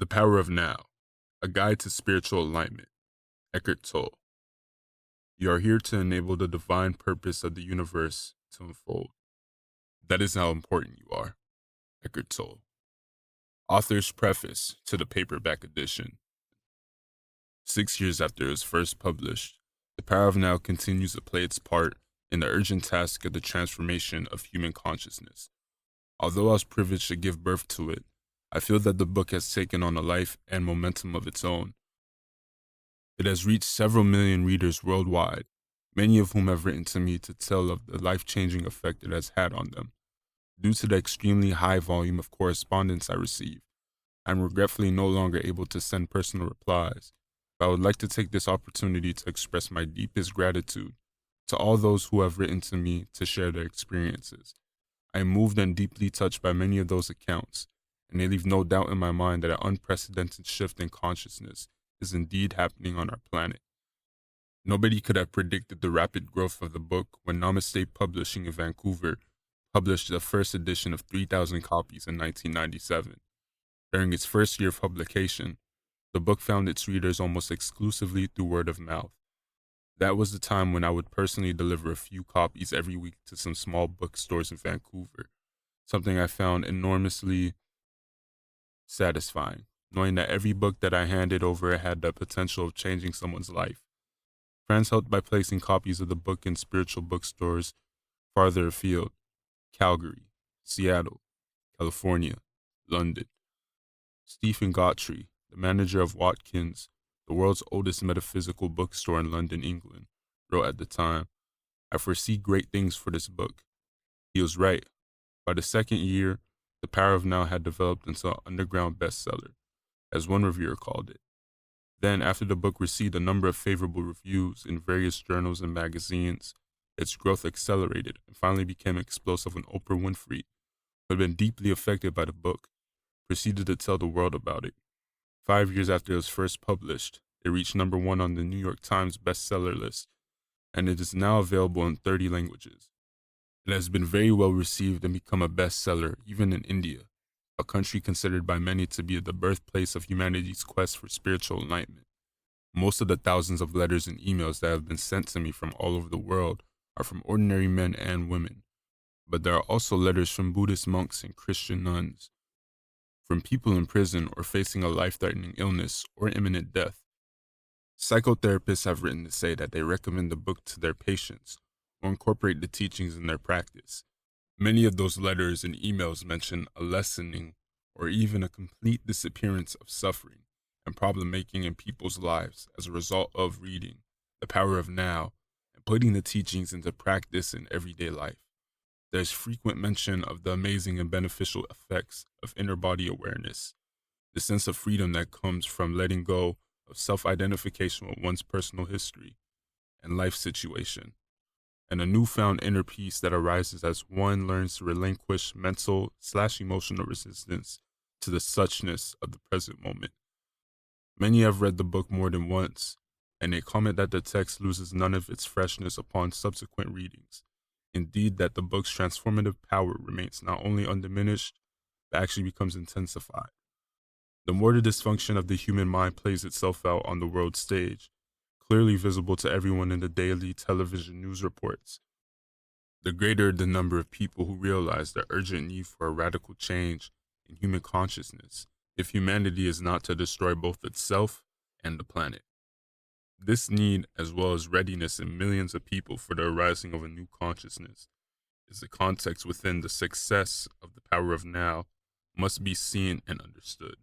The Power of Now, A Guide to Spiritual Alignment, Eckhart Tolle. You are here to enable the divine purpose of the universe to unfold. That is how important you are, Eckhart Tolle. Author's preface to the paperback edition. 6 years after it was first published, The Power of Now continues to play its part in the urgent task of the transformation of human consciousness. Although I was privileged to give birth to it, I feel that the book has taken on a life and momentum of its own. It has reached several million readers worldwide, many of whom have written to me to tell of the life-changing effect it has had on them. Due to the extremely high volume of correspondence I receive, I am regretfully no longer able to send personal replies, but I would like to take this opportunity to express my deepest gratitude to all those who have written to me to share their experiences. I am moved and deeply touched by many of those accounts, and they leave no doubt in my mind that an unprecedented shift in consciousness is indeed happening on our planet. Nobody could have predicted the rapid growth of the book when Namaste Publishing in Vancouver published the first edition of 3,000 copies in 1997. During its first year of publication, the book found its readers almost exclusively through word of mouth. That was the time when I would personally deliver a few copies every week to some small bookstores in Vancouver, something I found enormously satisfying, knowing that every book that I handed over had the potential of changing someone's life. Friends helped by placing copies of the book in spiritual bookstores farther afield: Calgary, Seattle, California, London. Stephen Gottry, the manager of Watkins, the world's oldest metaphysical bookstore in London, England, wrote at the time, "I foresee great things for this book." He was right. By the second year, The Power of Now had developed into an underground bestseller, as one reviewer called it. Then, after the book received a number of favorable reviews in various journals and magazines, its growth accelerated and finally became explosive when Oprah Winfrey, who had been deeply affected by the book, proceeded to tell the world about it. 5 years after it was first published, it reached number 1 on the New York Times bestseller list, and it is now available in 30 languages. It has been very well received and become a bestseller even in India, a country considered by many to be the birthplace of humanity's quest for spiritual enlightenment. Most of the thousands of letters and emails that have been sent to me from all over the world are from ordinary men and women, but there are also letters from Buddhist monks and Christian nuns, from people in prison or facing a life-threatening illness or imminent death. Psychotherapists have written to say that they recommend the book to their patients or incorporate the teachings in their practice. Many of those letters and emails mention a lessening or even a complete disappearance of suffering and problem making in people's lives as a result of reading The Power of Now and putting the teachings into practice in everyday life. There's frequent mention of the amazing and beneficial effects of inner body awareness, the sense of freedom that comes from letting go of self-identification with one's personal history and life situation, and a newfound inner peace that arises as one learns to relinquish mental/emotional resistance to the suchness of the present moment. Many have read the book more than once, and they comment that the text loses none of its freshness upon subsequent readings. Indeed, that the book's transformative power remains not only undiminished, but actually becomes intensified. The more the dysfunction of the human mind plays itself out on the world stage, clearly visible to everyone in the daily television news reports, the greater the number of people who realize the urgent need for a radical change in human consciousness if humanity is not to destroy both itself and the planet. This need, as well as readiness in millions of people for the arising of a new consciousness, is the context within the success of The Power of Now must be seen and understood.